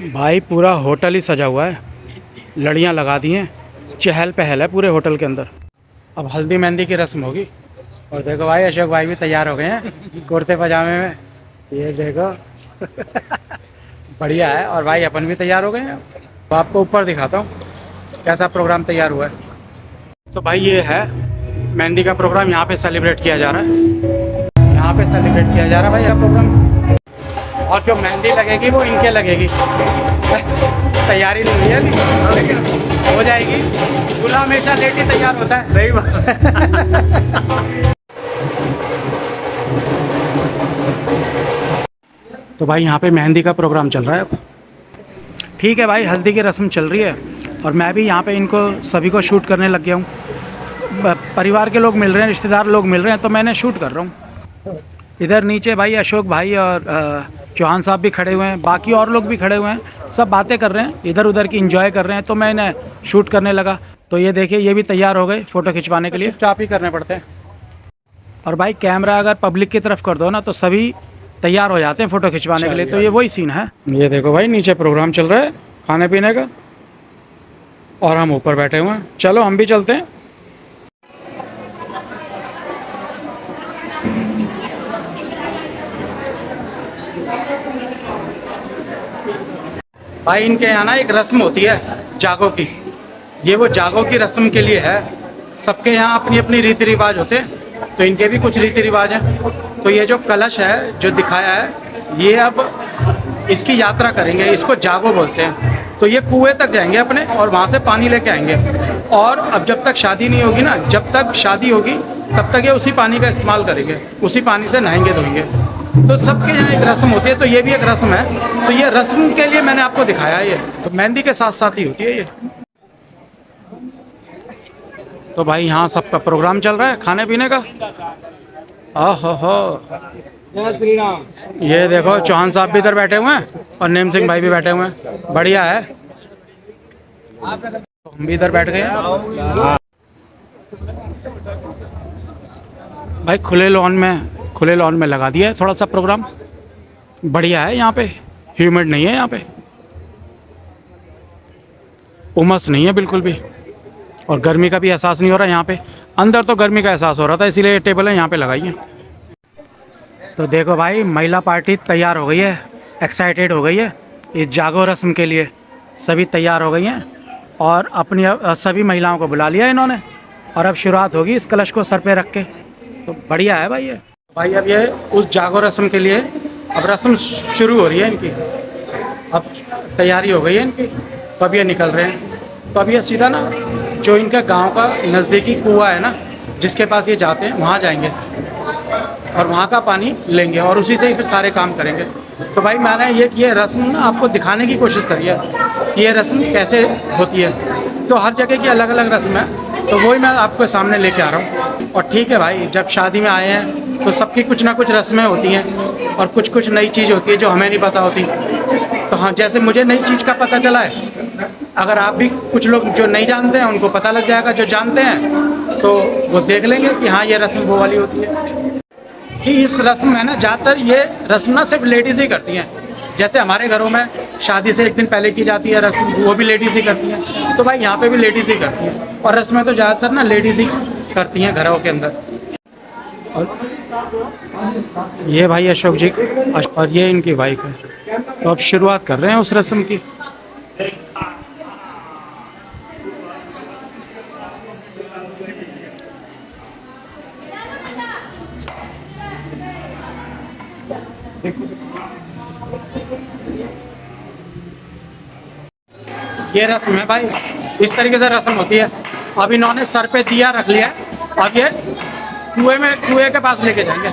भाई पूरा होटल ही सजा हुआ है, लड़ियाँ लगा दी हैं, चहल पहल है पूरे होटल के अंदर। अब हल्दी मेहंदी की रस्म होगी। और देखो भाई अशोक भाई भी तैयार हो गए हैं कुर्ते पजामे में, ये देखो बढ़िया है। और भाई अपन भी तैयार हो गए हैं। तो आपको ऊपर दिखाता हूँ कैसा प्रोग्राम तैयार हुआ है। तो भाई ये है मेहंदी का प्रोग्राम, यहाँ पे सेलिब्रेट किया जा रहा है, यहाँ पे सेलिब्रेट किया जा रहा है भाई यह प्रोग्राम। और जो मेहंदी लगेगी वो इनके लगेगी। तैयारी नहीं हुई है लेकिन हो जाएगी। दूल्हा हमेशा लेट ही तैयार होता है। सही बात है। तो भाई यहाँ पे मेहंदी का प्रोग्राम चल रहा है अब। ठीक है भाई, हल्दी की रस्म चल रही है और मैं भी यहाँ पे इनको सभी को शूट करने लग गया हूँ। परिवार के लोग मिल रहे हैं, रिश्तेदार लोग मिल रहे हैं, तो मैंने शूट कर रहा हूँ। इधर नीचे भाई अशोक भाई और चौहान साहब भी खड़े हुए हैं, बाकी और लोग भी खड़े हुए हैं, सब बातें कर रहे हैं, इधर उधर की एंजॉय कर रहे हैं। तो मैं इन्हें शूट करने लगा। तो ये देखिए ये भी तैयार हो गए फ़ोटो खिंचवाने के लिए। चुपचाप ही करने पड़ते हैं। और भाई कैमरा अगर पब्लिक की तरफ कर दो ना तो सभी तैयार हो जाते हैं फ़ोटो खिंचवाने के लिए। तो ये वही सीन है। ये देखो भाई नीचे प्रोग्राम चल रहा है खाने पीने का और हम ऊपर बैठे हुए हैं। चलो हम भी चलते हैं। भाई इनके यहाँ ना एक रस्म होती है जागो की। ये वो जागो की रस्म के लिए है। सबके यहाँ अपनी अपनी रीति रिवाज होते हैं, तो इनके भी कुछ रीति रिवाज हैं। तो ये जो कलश है जो दिखाया है, ये अब इसकी यात्रा करेंगे, इसको जागो बोलते हैं। तो ये कुएं तक जाएंगे अपने और वहाँ से पानी लेके आएंगे। और अब जब तक शादी नहीं होगी ना, जब तक शादी होगी तब तक ये उसी पानी का इस्तेमाल करेंगे, उसी पानी से नहाएंगे धोएंगे। तो सबके यहाँ एक रस्म होती है, तो ये भी एक रस्म है। तो ये रस्म के लिए मैंने आपको दिखाया। ये तो मेहंदी के साथ साथ ही होती है ये। तो भाई यहाँ सबका प्रोग्राम चल रहा है खाने पीने का। ओहो, ये देखो चौहान साहब भी इधर बैठे हुए हैं और नेम सिंह भाई भी बैठे हुए हैं। बढ़िया है। तो हम भी इधर बैठ गए हैं भाई। खुले लॉन में लगा दिया है थोड़ा सा प्रोग्राम। बढ़िया है। यहाँ पे ह्यूमिड नहीं है, यहाँ पे उमस नहीं है बिल्कुल भी, और गर्मी का भी एहसास नहीं हो रहा यहाँ पे। अंदर तो गर्मी का एहसास हो रहा था, इसीलिए टेबल है यहाँ पे लगाई है। तो देखो भाई महिला पार्टी तैयार हो गई है, एक्साइटेड हो गई है इस जागो रस्म के लिए। सभी तैयार हो गई हैं और अपनी सभी महिलाओं को बुला लिया इन्होंने। और अब शुरुआत होगी इस कलश को सर पे रख के। तो बढ़िया है भाई ये। भाई अब ये उस जागो रस्म के लिए अब रस्म शुरू हो रही है इनकी। अब तैयारी हो गई है इनकी, तो अब ये निकल रहे हैं। तो अब ये सीधा ना जो इनका गांव का नज़दीकी कुआं है ना, जिसके पास ये जाते हैं वहाँ जाएंगे और वहाँ का पानी लेंगे और उसी से ही फिर सारे काम करेंगे। तो भाई मैंने ये रस्म ना आपको दिखाने की कोशिश करी है कि ये रस्म कैसे होती है। तो हर जगह की अलग अलग रस्म है, तो वही मैं आपके सामने लेके आ रहा हूँ। और ठीक है भाई, जब शादी में आए हैं तो सबकी कुछ ना कुछ रस्में होती हैं और कुछ कुछ नई चीज़ होती है जो हमें नहीं पता होती। तो हाँ, जैसे मुझे नई चीज़ का पता चला है, अगर आप भी कुछ लोग जो नहीं जानते हैं उनको पता लग जाएगा। जो जानते हैं तो वो देख लेंगे कि हाँ ये रस्म वो वाली होती है। कि इस रस्म में ना ज़्यादातर ये रस्म ना सिर्फ लेडीज़ ही करती हैं। जैसे हमारे घरों में शादी से एक दिन पहले की जाती है रस्म, वो भी लेडीज़ ही करती हैं। तो भाई यहाँ पे भी लेडीज़ ही करती हैं और रस्में तो ज़्यादातर ना लेडीज़ ही करती हैं घरों के अंदर। और ये भाई अशोक जी और ये इनकी वाइफ है। तो अब शुरुआत कर रहे हैं उस रस्म की। ये रस्म है भाई, इस तरीके से रस्म होती है। अब इन्होंने सर पे दिया रख लिया है। अब ये कुएं के पास लेके जाएंगे।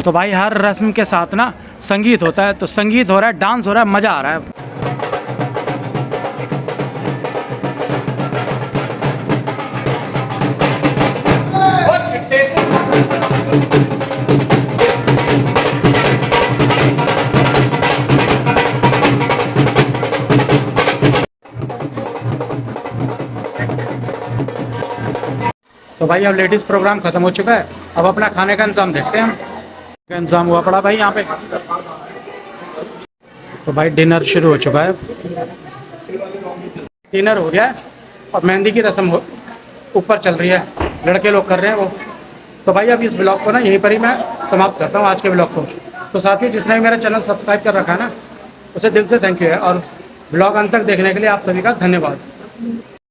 तो भाई हर रस्म के साथ ना संगीत होता है, तो संगीत हो रहा है, डांस हो रहा है, मज़ा आ रहा है। तो भाई अब लेडीज़ प्रोग्राम ख़त्म हो चुका है, अब अपना खाने का इंतज़ाम देखते हैं हम। का इंतज़ाम हुआ पड़ा भाई यहाँ पे। तो भाई डिनर शुरू हो चुका है, डिनर हो गया है और मेहंदी की रस्म ऊपर चल रही है, लड़के लोग कर रहे हैं वो। तो भाई अब इस ब्लॉग को ना यहीं पर ही मैं समाप्त करता हूँ, आज के ब्लॉग को। तो साथ ही जिसने भी मेरा चैनल सब्सक्राइब कर रखा है ना, उसे दिल से थैंक यू है, और ब्लॉग अंत तक देखने के लिए आप सभी का धन्यवाद।